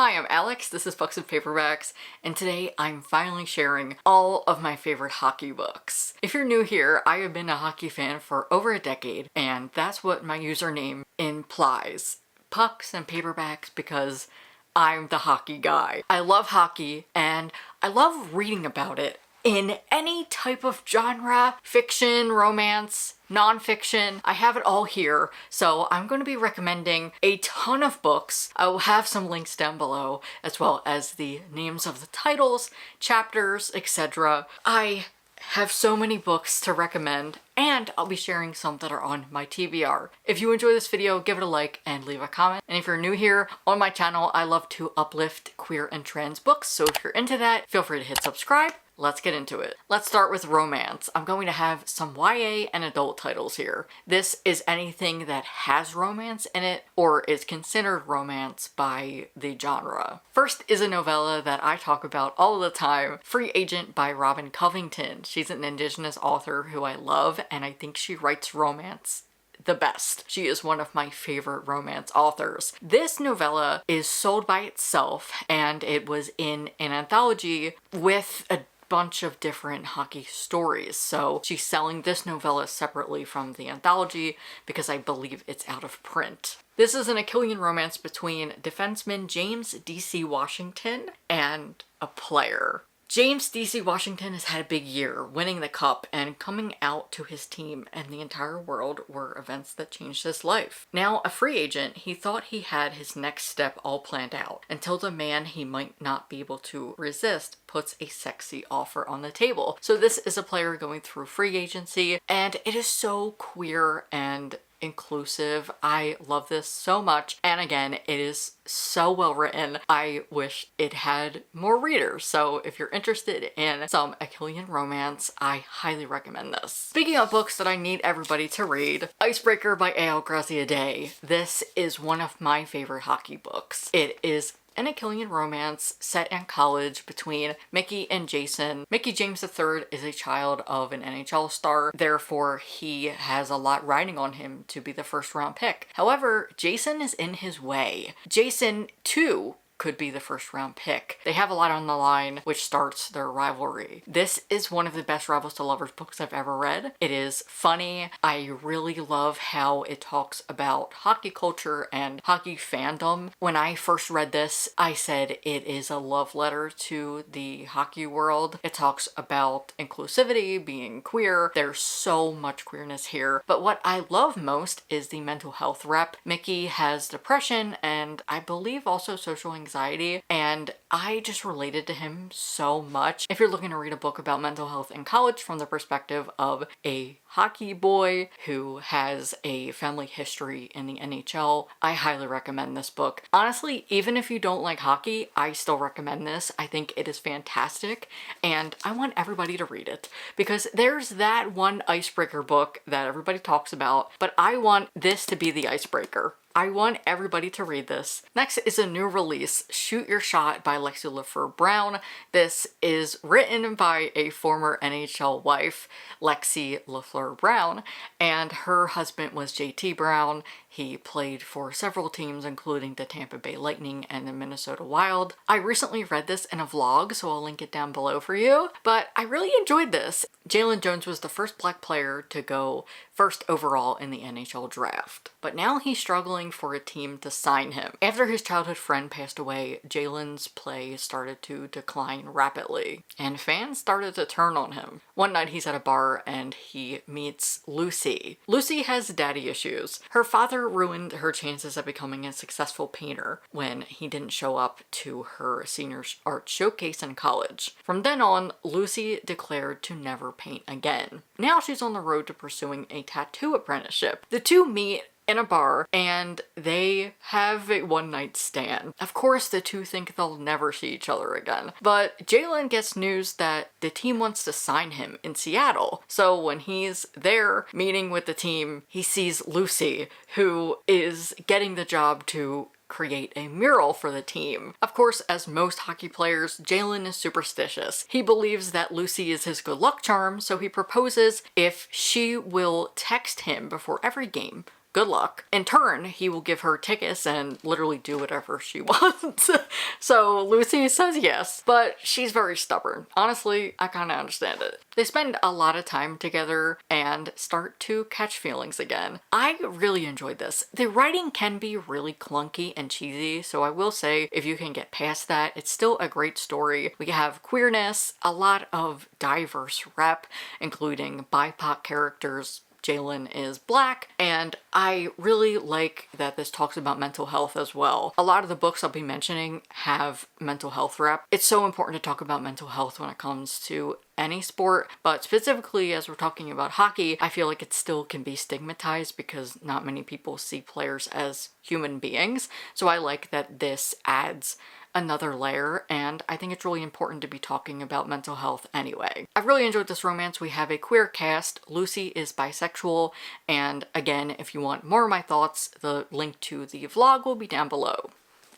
Hi, I'm Alex, this is Books and Paperbacks, and today I'm finally sharing all of my favorite hockey books. If you're new here, I have been a hockey fan for over a decade, and that's what my username implies. Pucks and Paperbacks, because I'm the hockey guy. I love hockey, and I love reading about it in any type of genre, fiction, romance, non-fiction. I have it all here, so I'm going to be recommending a ton of books. I will have some links down below, as well as the names of the titles, chapters, etc. I have so many books to recommend, and I'll be sharing some that are on my TBR. If you enjoy this video, give it a like and leave a comment. And if you're new here on my channel, I love to uplift queer and trans books, so if you're into that, feel free to hit subscribe. Let's get into it. Let's start with romance. I'm going to have some YA and adult titles here. This is anything that has romance in it or is considered romance by the genre. First is a novella that I talk about all the time, Free Agent by Robin Covington. She's an Indigenous author who I love, and I think she writes romance the best. She is one of my favorite romance authors. This novella is sold by itself, and it was in an anthology with a bunch of different hockey stories. So she's selling this novella separately from the anthology because I believe it's out of print. This is an Achillean romance between defenseman James D.C. Washington and a player. James D.C. Washington has had a big year, winning the cup and coming out to his team and the entire world were events that changed his life. Now a free agent, he thought he had his next step all planned out until the man he might not be able to resist puts a sexy offer on the table. So this is a player going through free agency, and it is so queer and inclusive. I love this so much, and again, it is so well written. I wish it had more readers, so if you're interested in some Achillean romance, I highly recommend this. Speaking of books that I need everybody to read, Icebreaker by A.L. Graziadei. This is one of my favorite hockey books. It is an Achillean romance set in college between Mickey and Jason. Mickey James III is a child of an NHL star, therefore he has a lot riding on him to be the first round pick. However, Jason is in his way. Jason, too, could be the first round pick. They have a lot on the line, which starts their rivalry. This is one of the best Rivals to Lovers books I've ever read. It is funny. I really love how it talks about hockey culture and hockey fandom. When I first read this, I said it is a love letter to the hockey world. It talks about inclusivity, being queer. There's so much queerness here. But what I love most is the mental health rep. Mickey has depression and I believe also social anxiety, and I just related to him so much. If you're looking to read a book about mental health in college from the perspective of a hockey boy who has a family history in the NHL, I highly recommend this book. Honestly, even if you don't like hockey, I still recommend this. I think it is fantastic, and I want everybody to read it because there's that one icebreaker book that everybody talks about, but I want this to be the icebreaker. I want everybody to read this. Next is a new release, Shoot Your Shot by Lexi LaFleur-Brown. This is written by a former NHL wife, Lexi LaFleur-Brown, and her husband was JT Brown. He played for several teams, including the Tampa Bay Lightning and the Minnesota Wild. I recently read this in a vlog, so I'll link it down below for you, but I really enjoyed this. Jalen Jones was the first Black player to go first overall in the NHL draft, but now he's struggling for a team to sign him. After his childhood friend passed away, Jalen's play started to decline rapidly, and fans started to turn on him. One night he's at a bar and he meets Lucy. Lucy has daddy issues. Her father ruined her chances of becoming a successful painter when he didn't show up to her senior art showcase in college. From then on, Lucy declared to never paint again. Now she's on the road to pursuing a tattoo apprenticeship. The two meet in a bar and they have a one-night stand. Of course, the two think they'll never see each other again, but Jalen gets news that the team wants to sign him in Seattle. So when he's there meeting with the team, he sees Lucy, who is getting the job to create a mural for the team. Of course, as most hockey players, Jalen is superstitious. He believes that Lucy is his good luck charm, so he proposes if she will text him before every game good luck. In turn, he will give her tickets and literally do whatever she wants. So Lucy says yes, but she's very stubborn. Honestly, I kind of understand it. They spend a lot of time together and start to catch feelings again. I really enjoyed this. The writing can be really clunky and cheesy, so I will say if you can get past that, it's still a great story. We have queerness, a lot of diverse rep, including BIPOC characters. Jalen is black, and I really like that this talks about mental health as well. A lot of the books I'll be mentioning have mental health rep. It's so important to talk about mental health when it comes to any sport, but specifically as we're talking about hockey, I feel like it still can be stigmatized because not many people see players as human beings. So I like that this adds another layer, and I think it's really important to be talking about mental health anyway. I've really enjoyed this romance. We have a queer cast. Lucy is bisexual, and again, if you want more of my thoughts, the link to the vlog will be down below.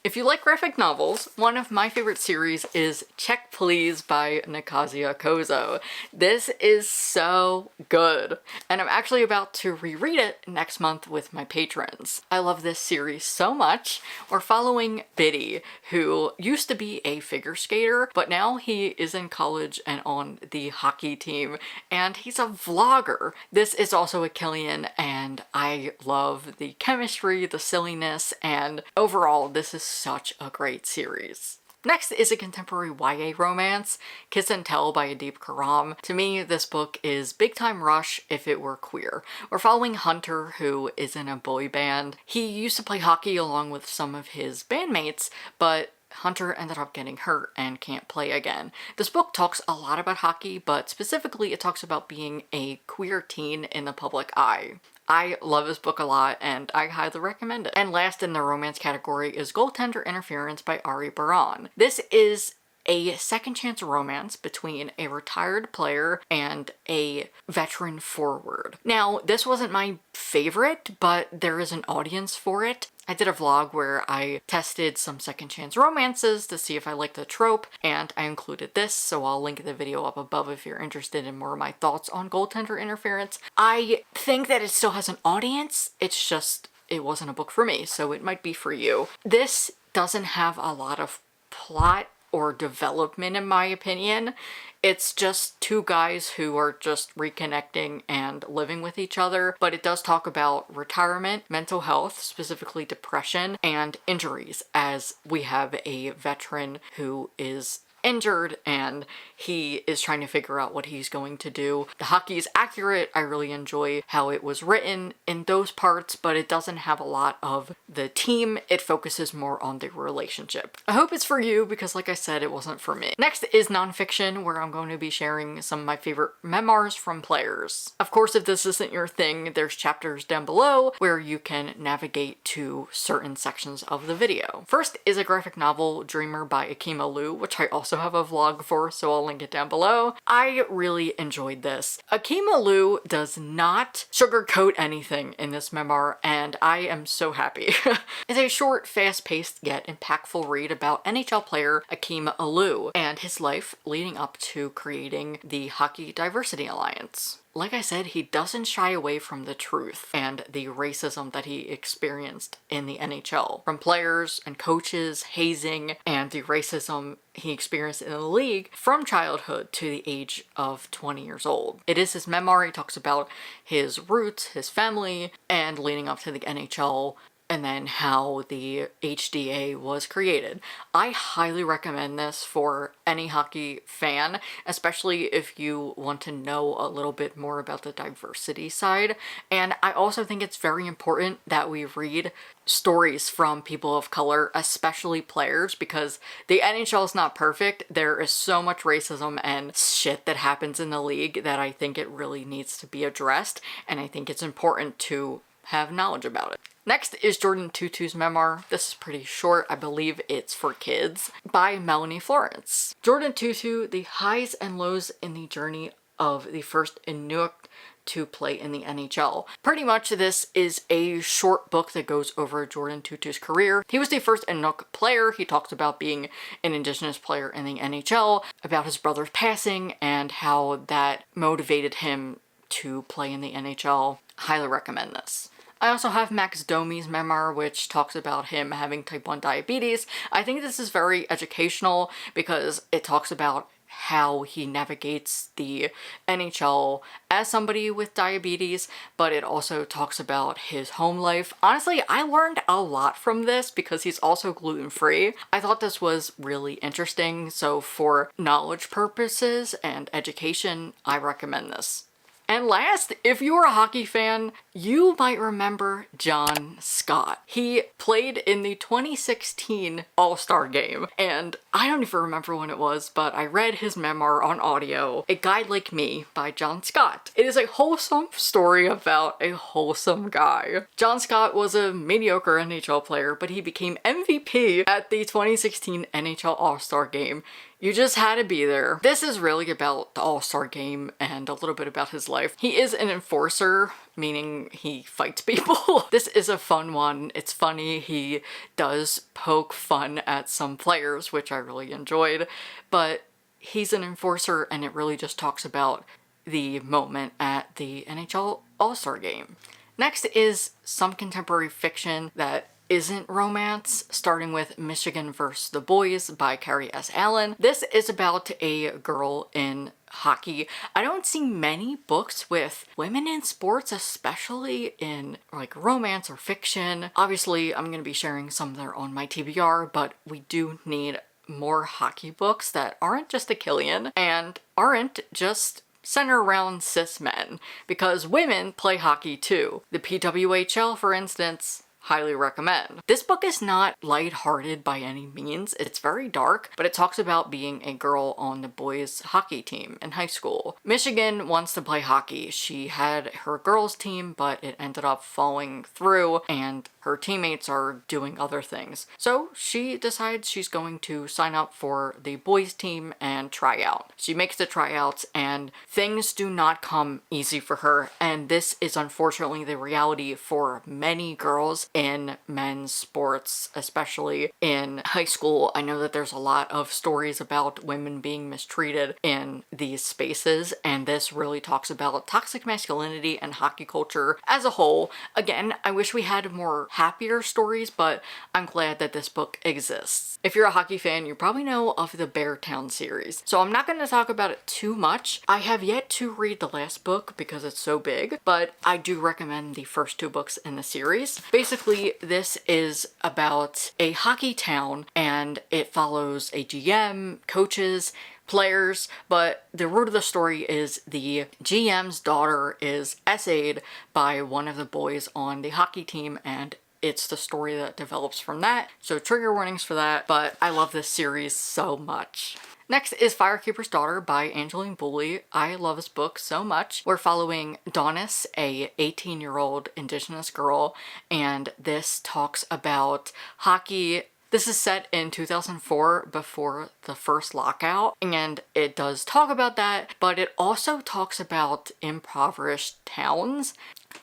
If you like graphic novels, one of my favorite series is Check Please by Ngozi Ukazu. This is so good, and I'm actually about to reread it next month with my patrons. I love this series so much. We're following Biddy, who used to be a figure skater, but now he is in college and on the hockey team, and he's a vlogger. This is also a Killian, and I love the chemistry, the silliness, and overall, this is such a great series. Next is a contemporary YA romance, Kiss and Tell by Adib Khorram. To me, this book is Big Time Rush if it were queer. We're following Hunter, who is in a boy band. He used to play hockey along with some of his bandmates, but Hunter ended up getting hurt and can't play again. This book talks a lot about hockey, but specifically it talks about being a queer teen in the public eye. I love this book a lot, and I highly recommend it. And last in the romance category is Goaltender Interference by Ari Baran. This is a second chance romance between a retired player and a veteran forward. Now, this wasn't my favorite, but there is an audience for it. I did a vlog where I tested some second chance romances to see if I liked the trope, and I included this, so I'll link the video up above if you're interested in more of my thoughts on goaltender interference. I think that it still has an audience, it's just, it wasn't a book for me, so it might be for you. This doesn't have a lot of plot or development in my opinion. It's just two guys who are just reconnecting and living with each other, but it does talk about retirement, mental health, specifically depression, and injuries, as we have a veteran who is injured and he is trying to figure out what he's going to do. The hockey is accurate. I really enjoy how it was written in those parts, but it doesn't have a lot of the team. It focuses more on the relationship. I hope it's for you because, like I said, it wasn't for me. Next is nonfiction, where I'm going to be sharing some of my favorite memoirs from players. Of course, if this isn't your thing, there's chapters down below where you can navigate to certain sections of the video. First is a graphic novel, Dreamer by Akima Liu, which I also have a vlog for, so I'll link it down below. I really enjoyed this. Akima Liu does not sugarcoat anything in this memoir, and I am so happy. It's a short, fast-paced, yet impactful read about NHL player Akima Liu and his life leading up to creating the Hockey Diversity Alliance. Like I said, he doesn't shy away from the truth and the racism that he experienced in the NHL. From players and coaches, hazing, and the racism he experienced in the league from childhood to the age of 20 years old. It is his memoir. He talks about his roots, his family, and leading up to the NHL, and then how the HDA was created. I highly recommend this for any hockey fan, especially if you want to know a little bit more about the diversity side. And I also think it's very important that we read stories from people of color, especially players, because the NHL is not perfect. There is so much racism and shit that happens in the league that I think it really needs to be addressed, and I think it's important to have knowledge about it. Next is Jordan Tutu's memoir. This is pretty short. I believe it's for kids, by Melanie Florence. Jordan Tutu, the highs and lows in the journey of the first Inuk to play in the NHL. Pretty much this is a short book that goes over Jordan Tutu's career. He was the first Inuk player. He talks about being an Indigenous player in the NHL, about his brother's passing, and how that motivated him to play in the NHL. Highly recommend this. I also have Max Domi's memoir, which talks about him having type 1 diabetes. I think this is very educational because it talks about how he navigates the NHL as somebody with diabetes, but it also talks about his home life. Honestly, I learned a lot from this because he's also gluten-free. I thought this was really interesting, so for knowledge purposes and education, I recommend this. And last, if you're a hockey fan, you might remember John Scott. He played in the 2016 All-Star Game, and I don't even remember when it was, but I read his memoir on audio, A Guy Like Me by John Scott. It is a wholesome story about a wholesome guy. John Scott was a mediocre NHL player, but he became MVP at the 2016 NHL All-Star Game. You just had to be there. This is really about the All-Star Game and a little bit about his life. He is an enforcer, meaning he fights people. This is a fun one. It's funny. He does poke fun at some players, which I really enjoyed, but he's an enforcer and it really just talks about the moment at the NHL All-Star Game. Next is some contemporary fiction that isn't romance, starting with Michigan vs. the Boys by Carrie S. Allen. This is about a girl in hockey. I don't see many books with women in sports, especially in like romance or fiction. Obviously, I'm going to be sharing some that are on my TBR, but we do need more hockey books that aren't just a Killian and aren't just center around cis men, because women play hockey too. The PWHL, for instance, highly recommend. This book is not lighthearted by any means. It's very dark, but it talks about being a girl on the boys hockey team in high school. Michigan wants to play hockey. She had her girls team, but it ended up falling through and her teammates are doing other things. So she decides she's going to sign up for the boys team and try out. She makes the tryouts and things do not come easy for her, and this is unfortunately the reality for many girls in men's sports, especially in high school. I know that there's a lot of stories about women being mistreated in these spaces, and this really talks about toxic masculinity and hockey culture as a whole. Again, I wish we had more happier stories, but I'm glad that this book exists. If you're a hockey fan, you probably know of the Beartown series, so I'm not going to talk about it too much. I have yet to read the last book because it's so big, but I do recommend the first two books in the series. Basically, this is about a hockey town and it follows a GM, coaches, players, but the root of the story is the GM's daughter is essayed by one of the boys on the hockey team, and it's the story that develops from that. So trigger warnings for that, but I love this series so much. Next is Firekeeper's Daughter by Angeline Boulley. I love this book so much. We're following Donis, a 18-year-old indigenous girl, and this talks about hockey. This is set in 2004 before the first lockout, and it does talk about that, but it also talks about impoverished towns.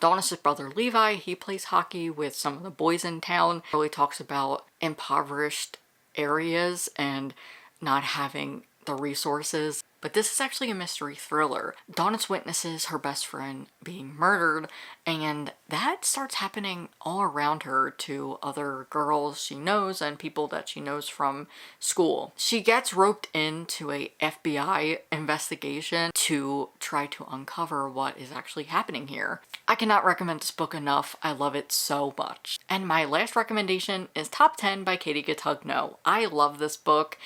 Donis' brother Levi, he plays hockey with some of the boys in town. It really talks about impoverished areas and not having the resources. But this is actually a mystery thriller. Donis witnesses her best friend being murdered, and that starts happening all around her to other girls she knows and people that she knows from school. She gets roped into a FBI investigation to try to uncover what is actually happening here. I cannot recommend this book enough. I love it so much. And my last recommendation is Top 10 by Katie Gatugno. I love this book.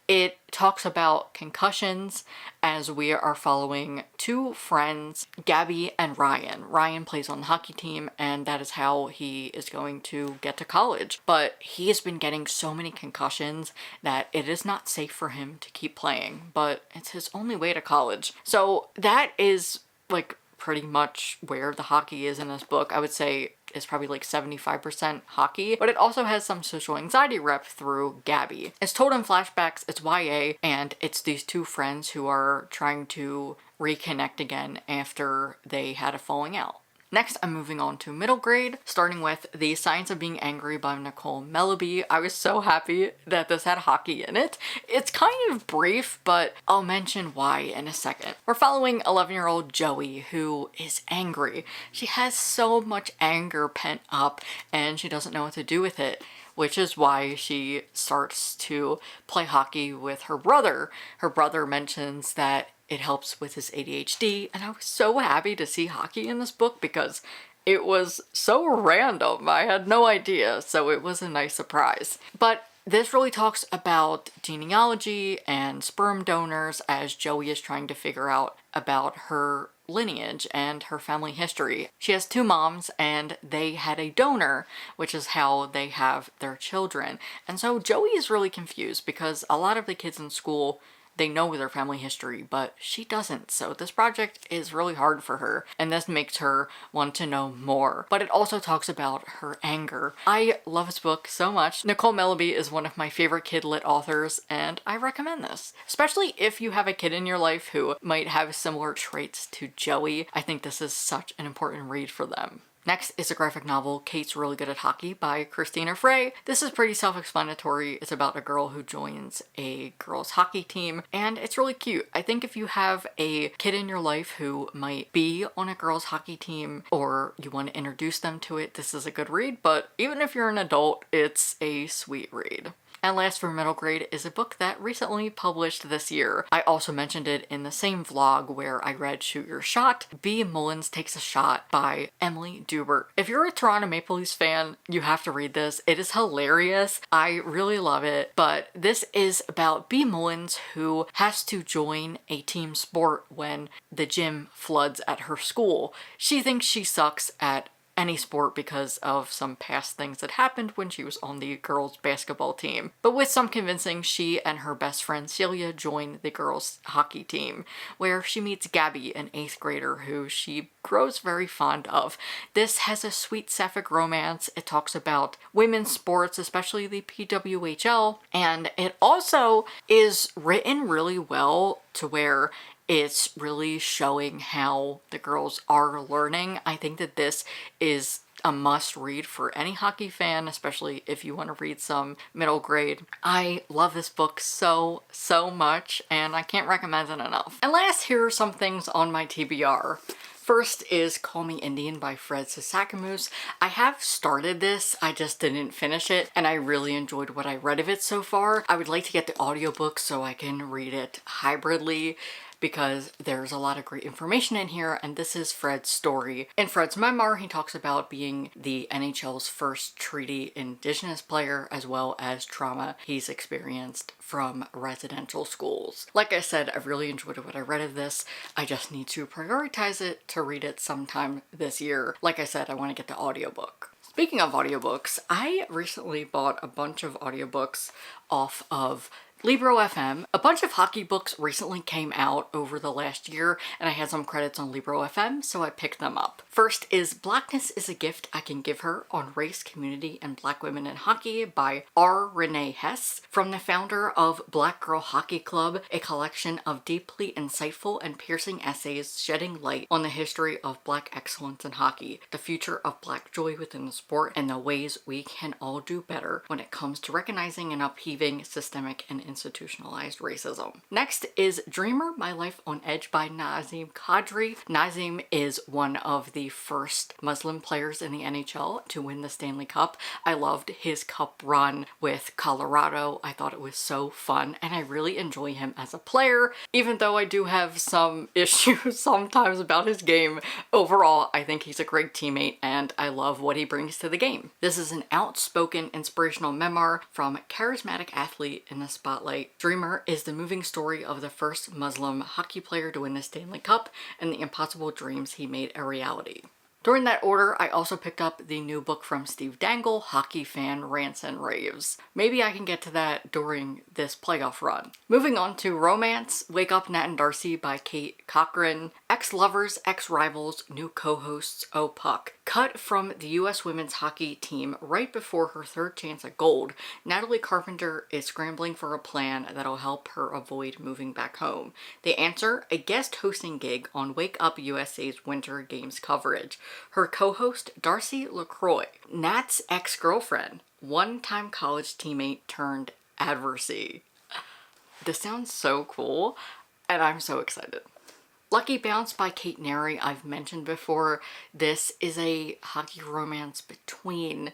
It talks about concussions as we are following two friends, Gabby and Ryan. Ryan plays on the hockey team, and that is how he is going to get to college. But he has been getting so many concussions that it is not safe for him to keep playing, but it's his only way to college. So that is like pretty much where the hockey is in this book. I would say is probably like 75% hockey, but it also has some social anxiety rep through Gabby. It's told in flashbacks, it's YA, and it's these two friends who are trying to reconnect again after they had a falling out. Next, I'm moving on to middle grade, starting with The Science of Being Angry by Nicole Melleby. I was so happy that this had hockey in it. It's kind of brief, but I'll mention why in a second. We're following 11-year-old Joey, who is angry. She has so much anger pent up, and she doesn't know what to do with it, which is why she starts to play hockey with her brother. Her brother mentions that it helps with his ADHD, and I was so happy to see hockey in this book because it was so random. I had no idea, so it was a nice surprise. But this really talks about genealogy and sperm donors as Joey is trying to figure out about her lineage and her family history. She has two moms and they had a donor, which is how they have their children. And so Joey is really confused because a lot of the kids in school, they know their family history, but she doesn't. So this project is really hard for her, and this makes her want to know more. But it also talks about her anger. I love this book so much. Nicole Melleby is one of my favorite kid lit authors, and I recommend this. Especially if you have a kid in your life who might have similar traits to Joey. I think this is such an important read for them. Next is a graphic novel, Kate's Really Good at Hockey by Christina Frey. This is pretty self-explanatory. It's about a girl who joins a girls' hockey team, and it's really cute. I think if you have a kid in your life who might be on a girls' hockey team, or you want to introduce them to it, this is a good read, but even if you're an adult, it's a sweet read. And last for middle grade is a book that recently published this year. I also mentioned it in the same vlog where I read Shoot Your Shot. B. Mullins Takes a Shot by Emily Dubert. If you're a Toronto Maple Leafs fan, you have to read this. It is hilarious. I really love it. But this is about B. Mullins, who has to join a team sport when the gym floods at her school. She thinks she sucks at any sport because of some past things that happened when she was on the girls basketball team. But with some convincing, she and her best friend Celia join the girls hockey team, where she meets Gabby, an 8th grader who she grows very fond of. This has a sweet sapphic romance. It talks about women's sports, especially the PWHL, and it also is written really well to where it's really showing how the girls are learning. I think that this is a must read for any hockey fan, especially if you want to read some middle grade. I love this book so much, and I can't recommend it enough. And last, here are some things on my TBR. First is Call Me Indian by Fred Sasakamoose. I have started this, I just didn't finish it, and I really enjoyed what I read of it so far. I would like to get the audiobook so I can read it hybridly, because there's a lot of great information in here, and this is Fred's story. In Fred's memoir, he talks about being the NHL's first treaty Indigenous player, as well as trauma he's experienced from residential schools. Like I said, I really enjoyed what I read of this. I just need to prioritize it to read it sometime this year. Like I said, I want to get the audiobook. Speaking of audiobooks, I recently bought a bunch of audiobooks off of Libro FM. A bunch of hockey books recently came out over the last year, and I had some credits on Libro FM, so I picked them up. First is Blackness is a Gift I Can Give Her on Race, Community, and Black Women in Hockey by R. Renee Hess, from the founder of Black Girl Hockey Club, a collection of deeply insightful and piercing essays shedding light on the history of Black excellence in hockey, the future of Black joy within the sport, and the ways we can all do better when it comes to recognizing and upheaving systemic and institutionalized racism. Next is Dreamer, My Life on Edge by Nazim Kadri. Nazim is one of the first Muslim players in the NHL to win the Stanley Cup. I loved his cup run with Colorado. I thought it was so fun, and I really enjoy him as a player, even though I do have some issues sometimes about his game. Overall, I think he's a great teammate, and I love what he brings to the game. This is an outspoken, inspirational memoir from charismatic athlete in the spotlight. Dreamer is the moving story of the first Muslim hockey player to win the Stanley Cup and the impossible dreams he made a reality. During that order, I also picked up the new book from Steve Dangle, Hockey Fan Rants and Raves. Maybe I can get to that during this playoff run. Moving on to romance, Wake Up Nat and Darcy by Kate Cochran. Ex-lovers, ex-rivals, new co-hosts, oh Puck. Cut from the U.S. women's hockey team right before her third chance at gold, Natalie Carpenter is scrambling for a plan that'll help her avoid moving back home. The answer? A guest hosting gig on Wake Up USA's Winter Games coverage. her co-host Darcy LaCroix, Nat's ex-girlfriend, one-time college teammate turned adversary. This sounds so cool, and I'm so excited. Lucky Bounce by Kate Neri, I've mentioned before. This is a hockey romance between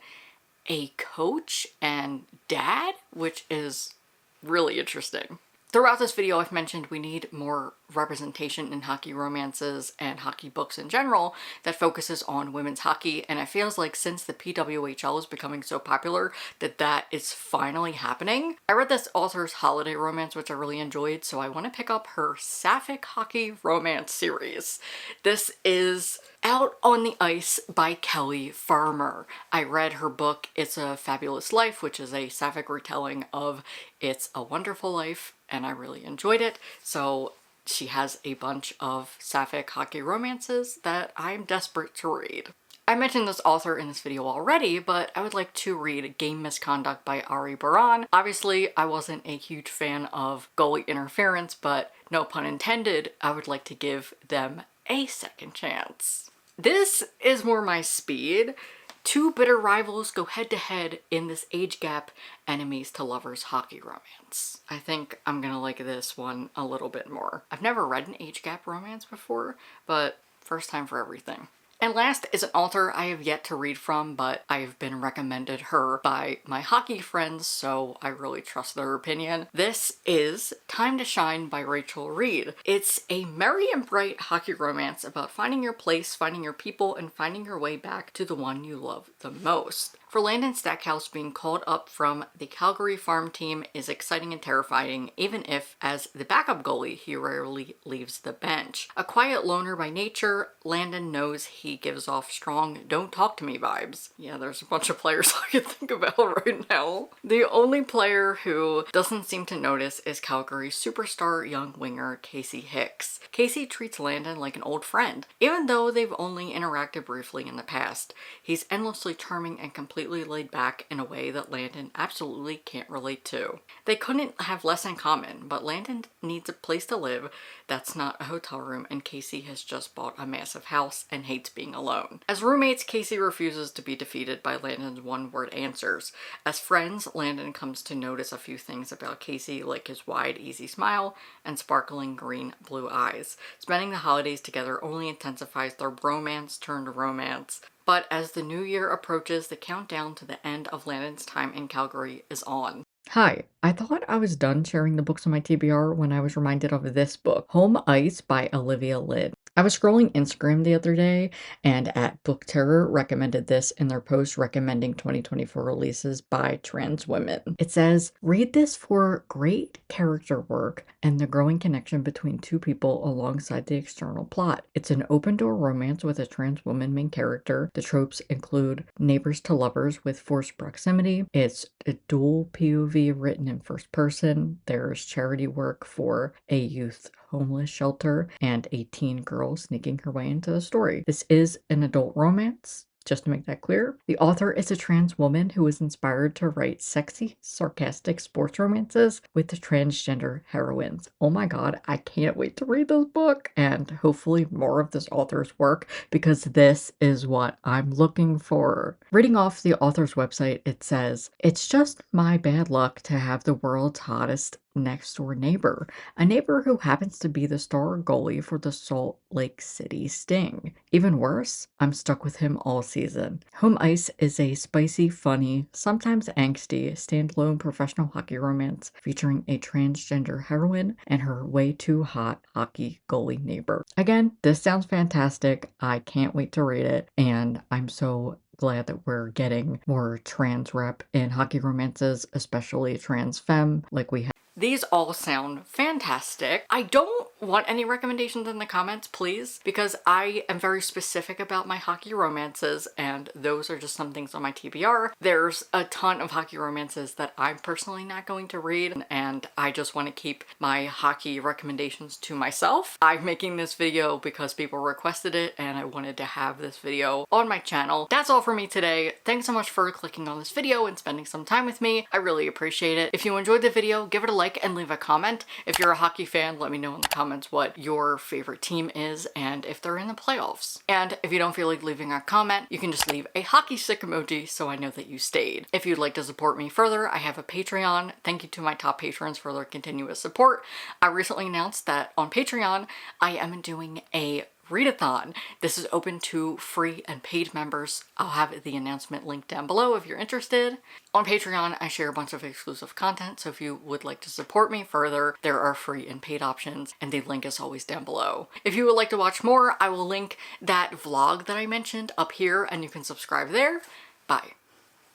a coach and dad, which is really interesting. Throughout this video, I've mentioned we need more representation in hockey romances and hockey books in general that focuses on women's hockey, and it feels like since the PWHL is becoming so popular that is finally happening. I read this author's holiday romance, which I really enjoyed, so I want to pick up her sapphic hockey romance series. This is Out on the Ice by Kelly Farmer. I read her book It's a Fabulous Life, which is a sapphic retelling of It's a Wonderful Life, and I really enjoyed it. So she has a bunch of sapphic hockey romances that I'm desperate to read. I mentioned this author in this video already, but I would like to read Game Misconduct by Ari Baran. Obviously, I wasn't a huge fan of goalie interference, but no pun intended, I would like to give them a second chance. This is more my speed. Two bitter rivals go head-to-head in this age gap enemies to lovers hockey romance. I think I'm gonna like this one a little bit more. I've never read an age gap romance before, but first time for everything. And last is an author I have yet to read from, but I have been recommended her by my hockey friends, so I really trust their opinion. This is Time to Shine by Rachel Reed. It's a merry and bright hockey romance about finding your place, finding your people, and finding your way back to the one you love the most. For Landon Stackhouse, being called up from the Calgary farm team is exciting and terrifying, even if, as the backup goalie, he rarely leaves the bench. A quiet loner by nature, Landon knows he gives off strong "don't talk to me" vibes. Yeah, there's a bunch of players I can think about right now. The only player who doesn't seem to notice is Calgary's superstar young winger Casey Hicks. Casey treats Landon like an old friend, even though they've only interacted briefly in the past. He's endlessly charming and completely laid back in a way that Landon absolutely can't relate to. They couldn't have less in common, but Landon needs a place to live that's not a hotel room, and Casey has just bought a massive house and hates being alone. As roommates, Casey refuses to be defeated by Landon's one-word answers. As friends, Landon comes to notice a few things about Casey, like his wide, easy smile and sparkling green-blue eyes. Spending the holidays together only intensifies their bromance turned romance. But as the new year approaches, the countdown to the end of Landon's time in Calgary is on. Hi, I thought I was done sharing the books on my TBR when I was reminded of this book, Home Ice by Olivia Lynn. I was scrolling Instagram the other day, and at Book Terror recommended this in their post recommending 2024 releases by trans women. It says, read this for great character work and the growing connection between two people alongside the external plot. It's an open-door romance with a trans woman main character. The tropes include neighbors to lovers with forced proximity. It's a dual POV written in first person. There's charity work for a youth homeless shelter and a teen girl sneaking her way into the story. This is an adult romance, just to make that clear. The author is a trans woman who was inspired to write sexy, sarcastic sports romances with the transgender heroines. Oh my god, I can't wait to read this book and hopefully more of this author's work, because this is what I'm looking for. Reading off the author's website, it says, it's just my bad luck to have the world's hottest next door neighbor, a neighbor who happens to be the star goalie for the Salt Lake City Sting. Even worse, I'm stuck with him all season. Home Ice is a spicy, funny, sometimes angsty, standalone professional hockey romance featuring a transgender heroine and her way too hot hockey goalie neighbor. Again, this sounds fantastic. I can't wait to read it, and I'm so glad that we're getting more trans rep in hockey romances, especially trans femme like we have. These all sound fantastic. I don't want any recommendations in the comments, please, because I am very specific about my hockey romances, and those are just some things on my TBR. There's a ton of hockey romances that I'm personally not going to read, and I just want to keep my hockey recommendations to myself. I'm making this video because people requested it, and I wanted to have this video on my channel. That's all for me today. Thanks so much for clicking on this video and spending some time with me. I really appreciate it. If you enjoyed the video, give it a like like and leave a comment. If you're a hockey fan, let me know in the comments what your favorite team is and if they're in the playoffs. And if you don't feel like leaving a comment, you can just leave a hockey stick emoji so I know that you stayed. If you'd like to support me further, I have a Patreon. Thank you to my top patrons for their continuous support. I recently announced that on Patreon, I am doing a readathon. This is open to free and paid members. I'll have the announcement linked down below if you're interested. On Patreon, I share a bunch of exclusive content, so if you would like to support me further, there are free and paid options, and the link is always down below. If you would like to watch more, I will link that vlog that I mentioned up here, and you can subscribe there. Bye.